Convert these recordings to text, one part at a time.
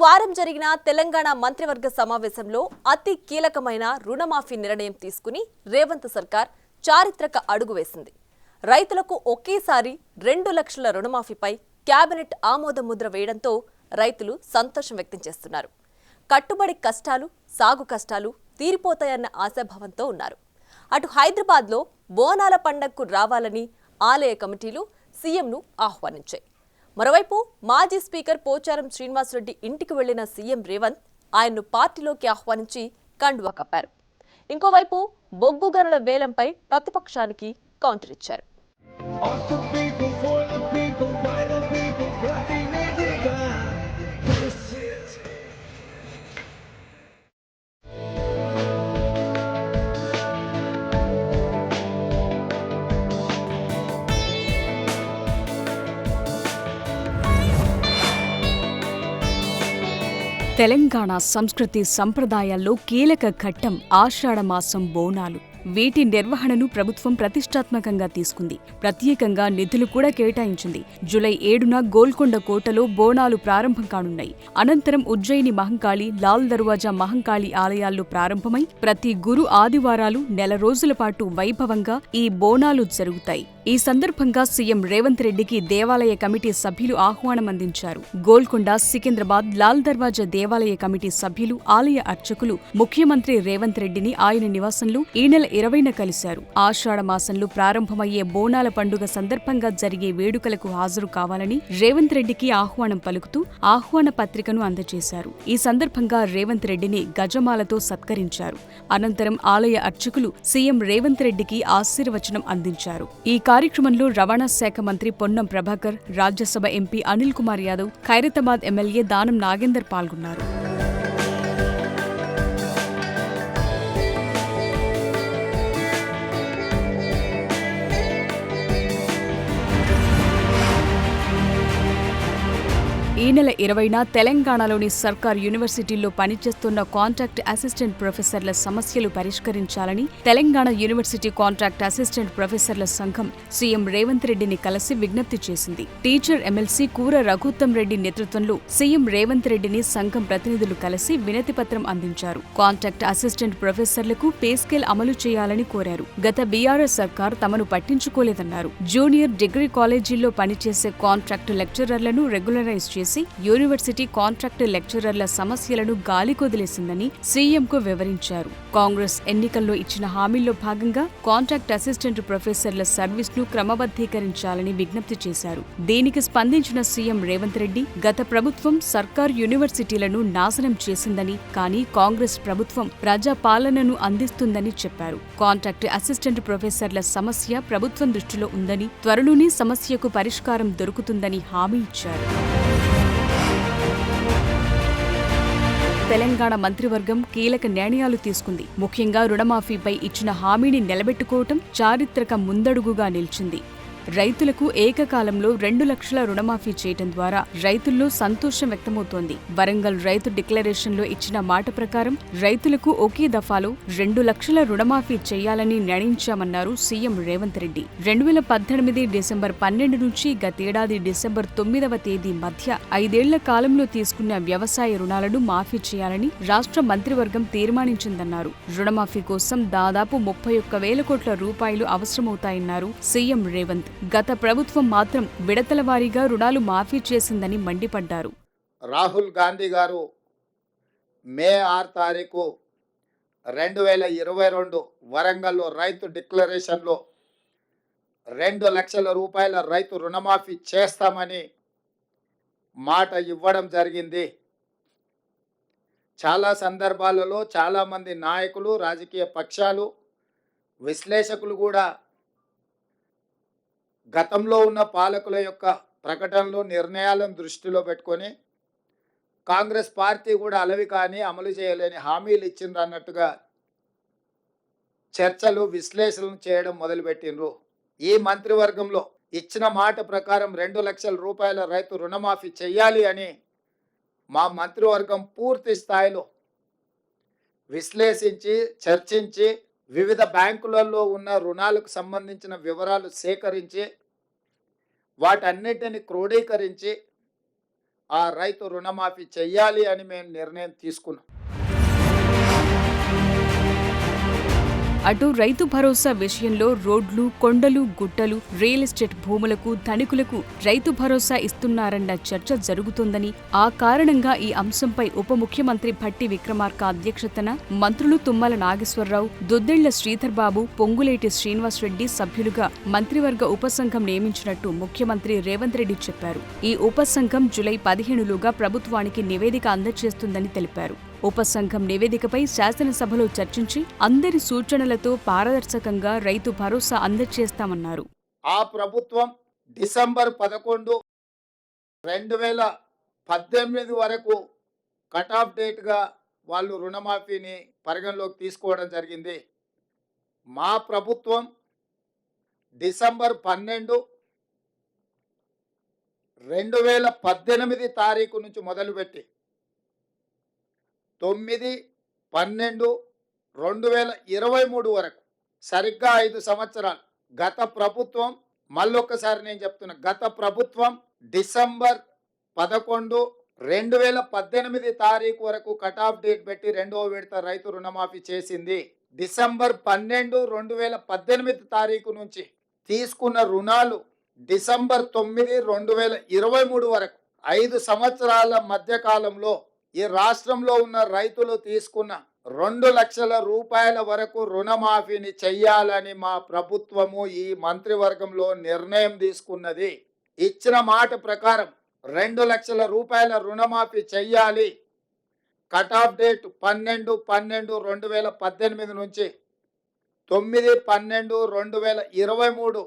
వారం జరిగిన తెలంగాణ మంత్రివర్గ సమావేశంలో అతి కీలకమైన రుణమాఫీ నిర్ణయం తీసుకుని రేవంత్ సర్కార్ చారిత్రక అడుగు వేసింది. రైతులకు ఒకేసారి 2 లక్షల రుణమాఫీపై కేబినెట్ ఆమోద ముద్ర వేయడంతో రైతులు సంతోషం వ్యక్తం చేస్తున్నారు. కట్టుబడి కష్టాలు, సాగు కష్టాలు తీరిపోతాయన్న ఆశాభావంతో ఉన్నారు. అటు హైదరాబాద్లో బోనాల పండగకు రావాలని ఆలయ కమిటీలు సీఎంను ఆహ్వానించాయి. మరోవైపు మాజీ స్పీకర్ పోచారం శ్రీనివాసరెడ్డి ఇంటికి వెళ్లిన సీఎం రేవంత్ ఆయన్ను పార్టీలోకి ఆహ్వానించి కండువా కప్పారు. ఇంకోవైపు బొగ్గు గనుల వేలంపై ప్రతిపక్షానికి కౌంటర్ ఇచ్చారు. తెలంగాణ సంస్కృతి సంప్రదాయాల్లో కీలక ఘట్టం ఆషాఢమాసం బోనాలు. వీటి నిర్వహణను ప్రభుత్వం ప్రతిష్టాత్మకంగా తీసుకుంది. ప్రత్యేకంగా నిధులు కూడా కేటాయించింది. జూలై 7న గోల్కొండ కోటలో బోనాలు ప్రారంభం కానున్నాయి. అనంతరం ఉజ్జయిని మహంకాళి, లాల్ దర్వాజా మహంకాళి ఆలయాల్లో ప్రారంభమై ప్రతి గురు ఆదివారాలు నెల రోజుల పాటు వైభవంగా ఈ బోనాలు జరుగుతాయి. ఈ సందర్భంగా సీఎం రేవంత్ రెడ్డికి దేవాలయ కమిటీ సభ్యులు ఆహ్వానం అందించారు. గోల్కొండ, సికింద్రాబాద్, లాల్ దర్వాజా దేవాలయ కమిటీ సభ్యులు, ఆలయ అర్చకులు ముఖ్యమంత్రి రేవంత్ రెడ్డిని ఆయన నివాసంలో ఈ నెల 20న కలిశారు. ఆషాఢ మాసంలో ప్రారంభమయ్యే బోనాల పండుగ సందర్భంగా జరిగే వేడుకలకు హాజరు కావాలని రేవంత్ రెడ్డికి ఆహ్వానం పలుకుతూ ఆహ్వాన పత్రికను అందజేశారు. ఈ సందర్భంగా రేవంత్ రెడ్డిని గజమాలతో సత్కరించారు. అనంతరం ఆలయ అర్చకులు సీఎం రేవంత్ రెడ్డికి ఆశీర్వచనం అందించారు. ఈ కార్యక్రమంలో రవాణా శాఖ మంత్రి పొన్నం ప్రభాకర్, రాజ్యసభ ఎంపీ అనిల్ కుమార్ యాదవ్, ఖైరతాబాద్ ఎమ్మెల్యే దానం నాగేందర్ పాల్గొన్నారు. ఈ నెల 20న తెలంగాణలోని సర్కార్ యూనివర్సిటీల్లో పనిచేస్తున్న కాంట్రాక్ట్ అసిస్టెంట్ ప్రొఫెసర్ల సమస్యలు పరిష్కరించాలని తెలంగాణ యూనివర్సిటీ కాంట్రాక్ట్ అసిస్టెంట్ ప్రొఫెసర్ల సంఘం సీఎం రేవంత్ రెడ్డిని కలిసి విజ్ఞప్తి చేసింది. టీచర్ ఎమ్మెల్సీ కూర రఘుత్తం రెడ్డి నేతృత్వంలో సీఎం రేవంత్ రెడ్డిని సంఘం ప్రతినిధులు కలిసి వినతిపత్రం అందించారు. కాంట్రాక్ట్ అసిస్టెంట్ ప్రొఫెసర్లకు పే స్కేల్ అమలు చేయాలని కోరారు. గత బీఆర్ఎస్ సర్కార్ తమను పట్టించుకోలేదన్నారు. జూనియర్ డిగ్రీ కాలేజీల్లో పనిచేసే కాంట్రాక్టు లెక్చరర్లను రెగ్యులరైజ్ చేసి యూనివర్సిటీ కాంట్రాక్టు లెక్చరర్ల సమస్యలను గాలికొదిలేసిందని సీఎంకు వివరించారు. కాంగ్రెస్ ఎన్నికల్లో ఇచ్చిన హామీల్లో భాగంగా కాంట్రాక్ట్ అసిస్టెంట్ ప్రొఫెసర్ల సర్వీస్ను క్రమబద్ధీకరించాలని విజ్ఞప్తి చేశారు. దీనికి స్పందించిన సీఎం రేవంత్ రెడ్డి గత ప్రభుత్వం సర్కార్ యూనివర్సిటీలను నాశనం చేసిందని, కానీ కాంగ్రెస్ ప్రభుత్వం ప్రజా పాలనను అందిస్తుందని చెప్పారు. కాంట్రాక్ట్ అసిస్టెంట్ ప్రొఫెసర్ల సమస్య ప్రభుత్వం దృష్టిలో ఉందని, త్వరలోనే సమస్యకు పరిష్కారం దొరుకుతుందని హామీ ఇచ్చారు. తెలంగాణ మంత్రివర్గం కీలక నిర్ణయాలు తీసుకుంది. ముఖ్యంగా రుణమాఫీపై ఇచ్చిన హామీని నిలబెట్టుకోవటం చారిత్రక ముందడుగుగా నిలిచింది. రైతులకు ఏకకాలంలో 2 లక్షల రుణమాఫీ చేయడం ద్వారా రైతుల్లో సంతోషం వ్యక్తమవుతోంది. వరంగల్ రైతు డిక్లరేషన్లో ఇచ్చిన మాట ప్రకారం రైతులకు ఒకే దఫాలో 2 లక్షల రుణమాఫీ చేయాలని నిర్ణయించామన్నారు సీఎం రేవంత్ రెడ్డి. 2018 డిసెంబర్ 12 నుంచి గతేడాది డిసెంబర్ 9వ తేదీ మధ్య 5 ఏళ్ల కాలంలో తీసుకున్న వ్యవసాయ రుణాలను మాఫీ చేయాలని రాష్ట్ర మంత్రివర్గం తీర్మానించిందన్నారు. రుణమాఫీ కోసం దాదాపు 31,000 కోట్ల రూపాయలు అవసరమవుతాయన్నారు సీఎం రేవంత్. గత ప్రభుత్వం మాత్రం విడతల వారీగా రుణాలు మాఫీ చేసిందని మండిపడ్డారు. రాహుల్ గాంధీ గారు మే 6 తారీఖు 2022 వరంగల్లో రైతు డిక్లరేషన్లో 2 లక్షల రూపాయల రైతు రుణమాఫీ చేస్తామని మాట ఇవ్వడం జరిగింది. చాలా సందర్భాలలో చాలామంది నాయకులు, రాజకీయ పక్షాలు, విశ్లేషకులు కూడా గతంలో ఉన్న పాలకుల యొక్క ప్రకటనలు, నిర్ణయాలను దృష్టిలో పెట్టుకొని కాంగ్రెస్ పార్టీ కూడా అలవి కానీ అమలు చేయలేని హామీలు ఇచ్చిండ్రు అన్నట్టుగా చర్చలు, విశ్లేషణలు చేయడం మొదలుపెట్టిండ్రు. ఈ మంత్రివర్గంలో ఇచ్చిన మాట ప్రకారం 2 లక్షల రూపాయల రైతు రుణమాఫీ చేయాలి అని మా మంత్రివర్గం పూర్తి స్థాయిలో విశ్లేషించి, చర్చించి, వివిధ బ్యాంకులలో ఉన్న రుణాలకు సంబంధించిన వివరాలు సేకరించి వాటన్నిటిని క్రోడీకరించి ఆ రైతు రుణమాఫీ చెయ్యాలి అని మేము నిర్ణయం తీసుకున్నాం. అటు రైతు భరోసా విషయంలో రోడ్లు, కొండలు, గుట్టలు, రియల్ ఎస్టేట్ భూములకు, ధనికులకు రైతు భరోసా ఇస్తున్నారన్న చర్చ జరుగుతోందని, ఆ కారణంగా ఈ అంశంపై ఉప ముఖ్యమంత్రి భట్టి విక్రమార్క అధ్యక్షతన మంత్రులు తుమ్మల నాగేశ్వరరావు, దుద్దెళ్ల శ్రీధర్ బాబు, పొంగులేటి శ్రీనివాసరెడ్డి సభ్యులుగా మంత్రివర్గ ఉపసంఘం నియమించినట్టు ముఖ్యమంత్రి రేవంత్ రెడ్డి చెప్పారు. ఈ ఉపసంఘం జూలై 15లోగా ప్రభుత్వానికి నివేదిక అందజేస్తుందని తెలిపారు. ఉపసంఘం నివేదికపై శాసనసభలో చర్చించి అందరి సూచనలతో పారదర్శకంగా రైతు భరోసా అందజేస్తామన్నారు. ఆ ప్రభుత్వం డిసెంబర్ 11, 2018 వరకు కట్ ఆఫ్ డేట్గా వాళ్ళు రుణమాఫీని పరిగణలోకి తీసుకోవడం జరిగింది. మా ప్రభుత్వం డిసెంబర్ 12, 2018 తారీఖు నుంచి మొదలుపెట్టి 9/12/2023 వరకు సరిగ్గా 5 సంవత్సరాలు. గత ప్రభుత్వం, మళ్ళొక్కసారి నేను చెప్తున్నా, గత ప్రభుత్వం డిసెంబర్ 11, 2018 తారీఖు వరకు కట్ ఆఫ్ డేట్ పెట్టి 2వ విడత రైతు రుణమాఫీ చేసింది. డిసెంబర్ 12, 2018 తారీఖు నుంచి తీసుకున్న రుణాలు డిసెంబర్ 9, 2023 వరకు 5 సంవత్సరాల మధ్య కాలంలో ఈ రాష్ట్రంలో ఉన్న రైతులు తీసుకున్న 2 లక్షల రూపాయల వరకు రుణమాఫీని చెయ్యాలని మా ప్రభుత్వము ఈ మంత్రివర్గంలో నిర్ణయం తీసుకున్నది. ఇచ్చిన మాట ప్రకారం 2 లక్షల రూపాయల రుణమాఫీ చెయ్యాలి. కట్ ఆఫ్ డేట్ 12/12/2018 నుంచి 9/12/2023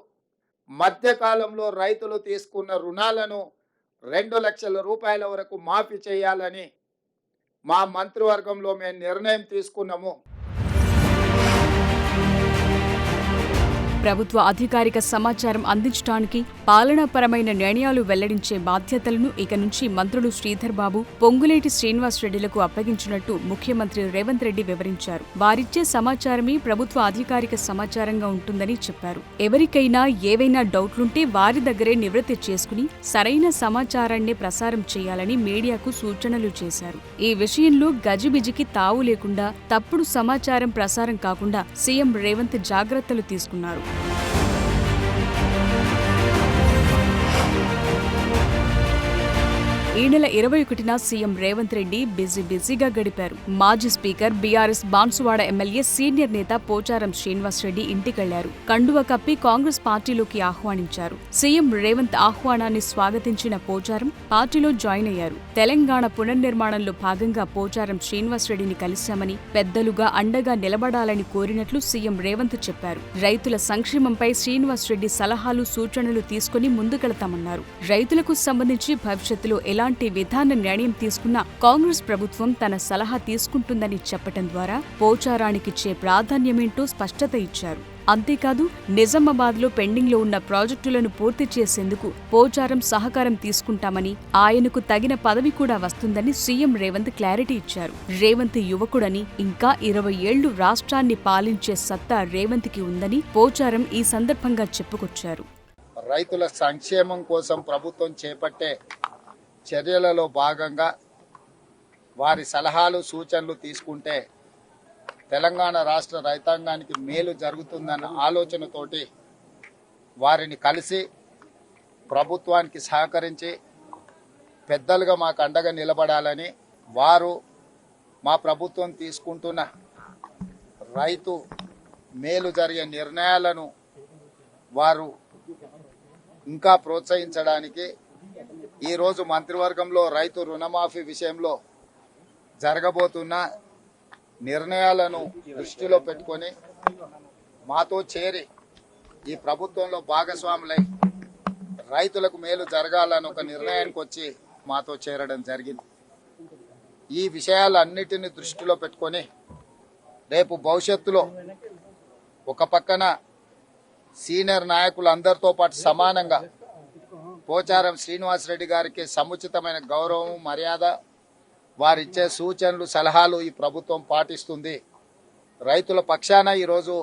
మధ్యకాలంలో రైతులు తీసుకున్న రుణాలను 2 లక్షల రూపాయల వరకు మాఫీ చేయాలని మా మంత్రివర్గంలో మేము నిర్ణయం తీసుకున్నాము. ప్రభుత్వ అధికారిక సమాచారం అందించడానికి, పాలనాపరమైన నిర్ణయాలు వెల్లడించే బాధ్యతలను ఇక నుంచి మంత్రులు శ్రీధర్ బాబు, పొంగులేటి శ్రీనివాసరెడ్డిలకు అప్పగించినట్టు ముఖ్యమంత్రి రేవంత్ రెడ్డి వివరించారు. వారిచ్చే సమాచారమే ప్రభుత్వ అధికారిక సమాచారంగా ఉంటుందని చెప్పారు. ఎవరికైనా ఏవైనా డౌట్లుంటే వారి దగ్గరే నివృత్తి చేసుకుని సరైన సమాచారాన్నే ప్రసారం చేయాలని మీడియాకు సూచనలు చేశారు. ఈ విషయంలో గజిబిజికి తావు లేకుండా, తప్పుడు సమాచారం ప్రసారం కాకుండా సీఎం రేవంత్ జాగ్రత్తలు తీసుకున్నారు. ఈ నెల 21న సీఎం రేవంత్ రెడ్డి బిజీగా గడిపారు. మాజీ speaker, BRS Banswada MLA, senior నేత పోచారం శ్రీనివాసరెడ్డి ఇంటికెళ్లారు. కండువ కప్పి కాంగ్రెస్ పార్టీలోకి ఆహ్వానించారు. సీఎం రేవంత్ ఆహ్వానాన్ని స్వాగతించిన పోచారం పార్టీలో జాయిన్ అయ్యారు. తెలంగాణ పునర్నిర్మాణంలో భాగంగా పోచారం శ్రీనివాసరెడ్డిని కలిశామని, పెద్దలుగా అండగా నిలబడాలని కోరినట్లు సీఎం రేవంత్ చెప్పారు. రైతుల సంక్షేమంపై శ్రీనివాసరెడ్డి సలహాలు, సూచనలు తీసుకుని ముందుకెళతామన్నారు. రైతులకు సంబంధించి భవిష్యత్తులో ఎలాంటి విధాన నిర్ణయం తీసుకున్నా కాంగ్రెస్ ప్రభుత్వం తన సలహా తీసుకుంటుందని చెప్పటం ద్వారా పోచారానికిచ్చే ప్రాధాన్యమేంటో స్పష్టత ఇచ్చారు. అంతేకాదు, నిజామాబాద్లో పెండింగ్లో ఉన్న ప్రాజెక్టులను పూర్తి చేసేందుకు పోచారం సహకారం తీసుకుంటామని, ఆయనకు తగిన పదవి కూడా వస్తుందని సీఎం రేవంత్ క్లారిటీ ఇచ్చారు. రేవంత్ యువకుడని, ఇంకా 20 ఏళ్లు రాష్ట్రాన్ని పాలించే సత్తా రేవంత్కి ఉందని పోచారం ఈ సందర్భంగా చెప్పుకొచ్చారు. రైతుల సంక్షేమం కోసం ప్రభుత్వం చేపట్టే చర్యలలో భాగంగా వారి సలహాలు, సూచనలు తీసుకుంటే తెలంగాణ రాష్ట్ర రైతాంగానికి మేలు జరుగుతుందన్న ఆలోచనతోటి వారిని కలిసి ప్రభుత్వానికి సహకరించి పెద్దలుగా మాకు అండగా నిలబడాలని, వారు మా ప్రభుత్వం తీసుకుంటున్న రైతు మేలు జరిగే నిర్ణయాలను వారు ఇంకా ప్రోత్సహించడానికి ఈరోజు మంత్రివర్గంలో రైతు రుణమాఫీ విషయంలో జరగబోతున్న నిర్ణయాలను దృష్టిలో పెట్టుకొని మాతో చేరి ఈ ప్రభుత్వంలో భాగస్వాములై రైతులకు మేలు జరగాలని ఒక నిర్ణయానికి వచ్చి మాతో చేరడం జరిగింది. ఈ విషయాలన్నిటిని దృష్టిలో పెట్టుకొని రేపు భవిష్యత్తులో ఒక పక్కన సీనియర్ నాయకులందరితో పాటు సమానంగా పోచారం శ్రీనివాసరెడ్డి గారికి సముచితమైన గౌరవం, మర్యాద, వారిచ్చే సూచనలు, సలహాలు ఈ ప్రభుత్వం పాటిస్తుంది. రైతుల పక్షాన ఈరోజు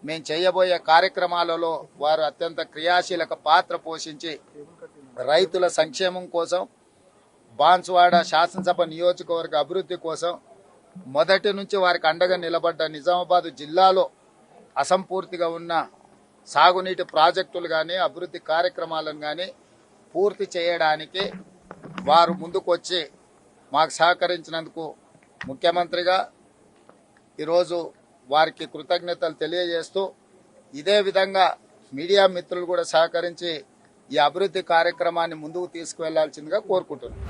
మేము చేయబోయే కార్యక్రమాలలో వారు అత్యంత క్రియాశీలక పాత్ర పోషించి రైతుల సంక్షేమం కోసం బాన్సువాడ శాసనసభ నియోజకవర్గ అభివృద్ధి కోసం మొదటి నుంచి వారికి అండగా నిలబడ్డ నిజామాబాద్ జిల్లాలో అసంపూర్తిగా ఉన్న సాగునీటి ప్రాజెక్టులు కానీ అభివృద్ధి కార్యక్రమాలను కానీ పూర్తి చేయడానికి వారు ముందుకొచ్చి మాకు సహకరించినందుకు ముఖ్యమంత్రిగా ఈరోజు వారికి కృతజ్ఞతలు తెలియజేస్తూ ఇదే విధంగా మీడియా మిత్రులు కూడా సహకరించి ఈ అభివృద్ధి కార్యక్రమాన్ని ముందుకు తీసుకువెళ్లాల్సిందిగా కోరుకుంటున్నాను.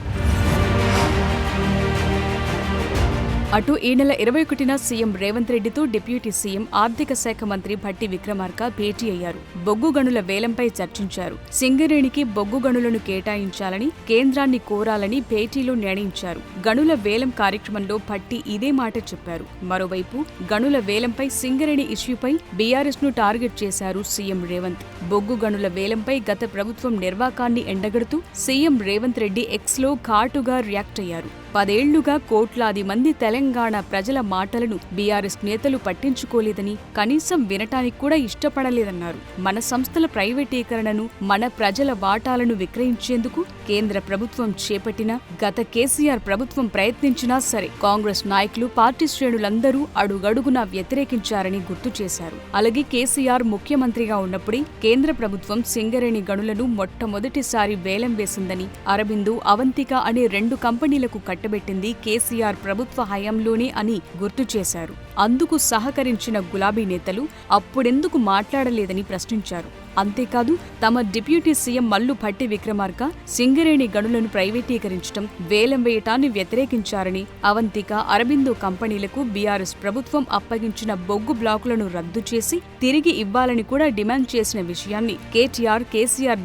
అటు ఈ నెల 21న సీఎం రేవంత్ రెడ్డితో డిప్యూటీ సీఎం ఆర్థిక శాఖ మంత్రి భట్టి విక్రమార్క భేటీ అయ్యారు. బొగ్గు గనుల వేలంపై చర్చించారు. సింగరేణికి బొగ్గు గనులను కేటాయించాలని కేంద్రాన్ని కోరాలని భేటీలో నిర్ణయించారు. గనుల వేలం కార్యక్రమంలో భట్టి ఇదే మాట చెప్పారు. మరోవైపు గనుల వేలంపై సింగరేణి ఇష్యూపై బీఆర్ఎస్ ను టార్గెట్ చేశారు సీఎం రేవంత్. బొగ్గు గనుల వేలంపై గత ప్రభుత్వం నిర్వాకాన్ని ఎండగడుతూ సీఎం రేవంత్ రెడ్డి ఎక్స్లో ఘాటుగా రియాక్ట్ అయ్యారు. 10 ఏళ్లుగా కోట్లాది మంది తెలంగాణ ప్రజల మాటలను బీఆర్ఎస్ నేతలు పట్టించుకోలేదని, కనీసం వినటానికి కూడా ఇష్టపడలేదన్నారు. మన సంస్థల ప్రైవేటీకరణను, మన ప్రజల వాటాలను విక్రయించేందుకు కేంద్ర ప్రభుత్వం చేపట్టినా, గత కేసీఆర్ ప్రభుత్వం ప్రయత్నించినా సరే కాంగ్రెస్ నాయకులు, పార్టీ శ్రేణులందరూ అడుగడుగునా వ్యతిరేకించారని గుర్తు చేశారు. అలాగే కేసీఆర్ ముఖ్యమంత్రిగా ఉన్నప్పుడే కేంద్ర ప్రభుత్వం సింగరేణి గనులను మొట్టమొదటిసారి వేలం వేసిందని, అరబిందో, అవంతిక అనే 2 కంపెనీలకు కట్టబెట్టింది కేసీఆర్ ప్రభుత్వ హయాంలోనే అని గుర్తు చేశారు. అందుకు సహకరించిన గులాబీ నేతలు అప్పుడెందుకు మాట్లాడలేదని ప్రశ్నించారు. అంతేకాదు, తమ డిప్యూటీ సీఎం మల్లు భట్టి విక్రమార్క సింగరేణి గనులను ప్రైవేటీకరించడం, వేలం వేయటాన్ని వ్యతిరేకించారని, అవంతిక, అరబిందో కంపెనీలకు బీఆర్ఎస్ ప్రభుత్వం అప్పగించిన బొగ్గు బ్లాకులను రద్దు చేసి తిరిగి ఇవ్వాలని కూడా డిమాండ్ చేసిన విషయాన్ని కేసీఆర్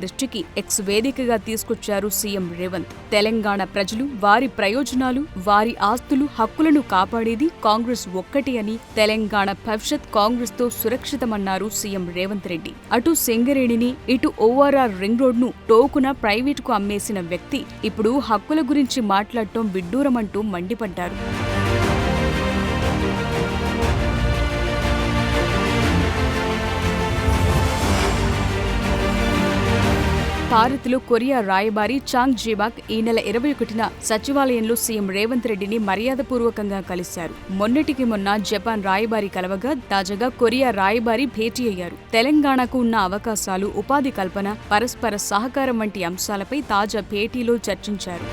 దృష్టికి ఎక్స్ వేదికగా తీసుకొచ్చారు సీఎం రేవంత్. తెలంగాణ ప్రజలు, వారి ప్రయోజనాలు, వారి ఆస్తులు, హక్కులను కాపాడేది కాంగ్రెస్ ఒక్కటి అని, తెలంగాణ భవిష్యత్ కాంగ్రెస్ తో సురక్షితమన్నారు సీఎం రేవంత్ రెడ్డి. అటు సింగరేణిని, ఇటు ఓఆర్ఆర్ రింగ్ రోడ్ ను టోకున ప్రైవేట్ కు అమ్మేసిన వ్యక్తి ఇప్పుడు హక్కుల గురించి మాట్లాడటం విడ్డూరమంటూ మండిపడ్డారు. భారత్లో కొరియా రాయబారి చాంగ్ జీబాక్ ఈ నెల 21న సచివాలయంలో సీఎం రేవంత్ రెడ్డిని మర్యాదపూర్వకంగా కలిశారు. మొన్నటికి మొన్న జపాన్ రాయబారి కలవగా తాజాగా కొరియా రాయబారి భేటీ అయ్యారు. తెలంగాణకు ఉన్న అవకాశాలు, ఉపాధి కల్పన, పరస్పర సహకారం వంటి అంశాలపై తాజా భేటీలో చర్చించారు.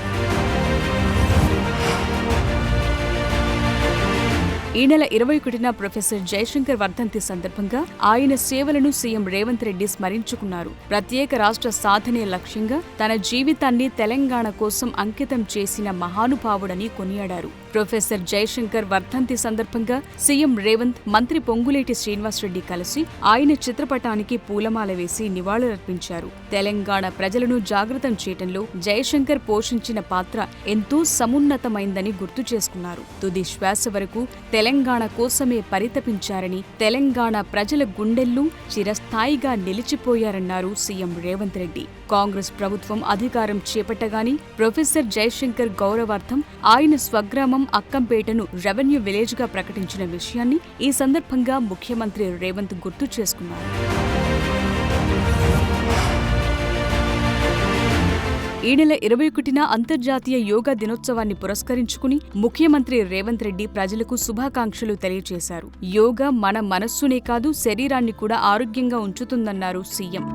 ఈ నెల 21న ప్రొఫెసర్ జయశంకర్ వర్ధంతి సందర్భంగా ఆయన సేవలను సీఎం రేవంత్ రెడ్డి స్మరించుకున్నారు. ప్రత్యేక రాష్ట్ర సాధనే లక్ష్యంగా తన జీవితాన్ని తెలంగాణ కోసం అంకితం చేసిన మహానుభావుడని కొనియాడారు. ప్రొఫెసర్ జయశంకర్ వర్ధంతి సందర్భంగా సీఎం రేవంత్, మంత్రి పొంగులేటి శ్రీనివాసరెడ్డి కలిసి ఆయన చిత్రపటానికి పూలమాల వేసి నివాళులర్పించారు. తెలంగాణ ప్రజలను జాగృతం చేయటంలో జయశంకర్ పోషించిన పాత్ర ఎంతో సమున్నతమైందని గుర్తు చేసుకున్నారు. తుది శ్వాస వరకు తెలంగాణ కోసమే పరితపించారని, తెలంగాణ ప్రజల గుండెల్లో చిరస్థాయిగా నిలిచిపోయారన్నారు సీఎం రేవంత్ రెడ్డి. కాంగ్రెస్ ప్రభుత్వం అధికారం చేపట్టగానే ప్రొఫెసర్ జయశంకర్ గౌరవార్థం ఆయన స్వగ్రామం అక్కంపేటను రెవెన్యూ విలేజ్ గా ప్రకటించిన విషయాన్ని ఈ సందర్భంగా ముఖ్యమంత్రి రేవంత్ గుర్తు చేసుకున్నారు. ఈ నెల 21న అంతర్జాతీయ యోగా దినోత్సవాన్ని పురస్కరించుకుని ముఖ్యమంత్రి రేవంత్ రెడ్డి ప్రజలకు శుభాకాంక్షలు తెలియజేశారు. యోగా మన మనస్సునే కాదు, శరీరాన్ని కూడా ఆరోగ్యంగా ఉంచుతుందన్నారు సీఎం.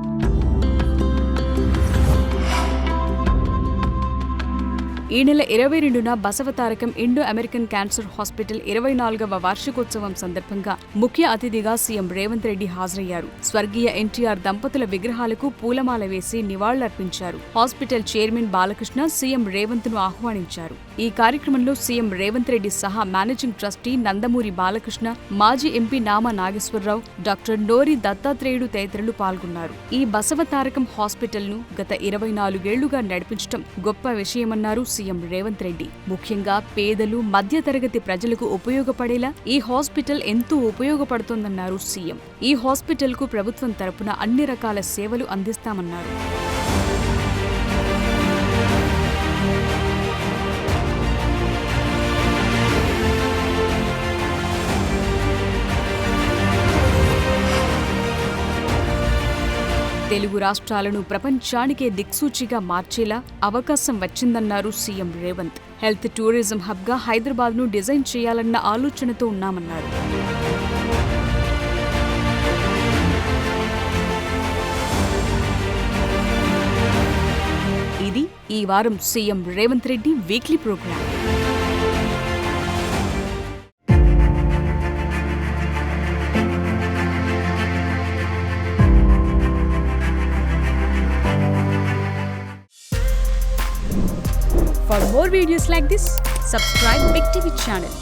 ఈ నెల 22న Basavatarakam Indo American cancer hospital 24వ వార్షికోత్సవం సందర్భంగా ముఖ్య అతిథిగా సీఎం రేవంత్ రెడ్డి హాజరయ్యారు. స్వర్గీయ ఎన్టీఆర్ దంపతుల విగ్రహాలకు పూలమాల వేసి నివాళులర్పించారు. Hospital chairman Balakrishna CM Revanth ను ఆహ్వానించారు. ఈ కార్యక్రమంలో సీఎం రేవంత్ రెడ్డి సహా మేనేజింగ్ ట్రస్టీ నందమూరి బాలకృష్ణ, మాజీ ఎంపీ నామా నాగేశ్వరరావు, డాక్టర్ నోరి దత్తాత్రేయుడు తదితరులు పాల్గొన్నారు. ఈ బసవతారకం హాస్పిటల్ ను గత 24 ఏళ్లుగా నడిపించడం గొప్ప విషయమన్నారు సీఎం రేవంత్ రెడ్డి. ముఖ్యంగా పేదలు, మధ్యతరగతి ప్రజలకు ఉపయోగపడేలా ఈ హాస్పిటల్ ఎంతో ఉపయోగపడుతోందన్నారు సీఎం. ఈ హాస్పిటల్ కు ప్రభుత్వం తరపున అన్ని రకాల సేవలు అందిస్తామన్నారు. తెలుగు రాష్ట్రాలను ప్రపంచానికే దిక్సూచిగా మార్చేలా అవకాశం వచ్చిందన్నారు సీఎం రేవంత్. హెల్త్ టూరిజం హబ్గా హైదరాబాద్ను డిజైన్ చేయాలన్న ఆలోచనతో ఉన్నామన్నారు. ఇది ఈ వారం CM Revanth Reddy weekly program. For more videos like this, subscribe Big TV channel.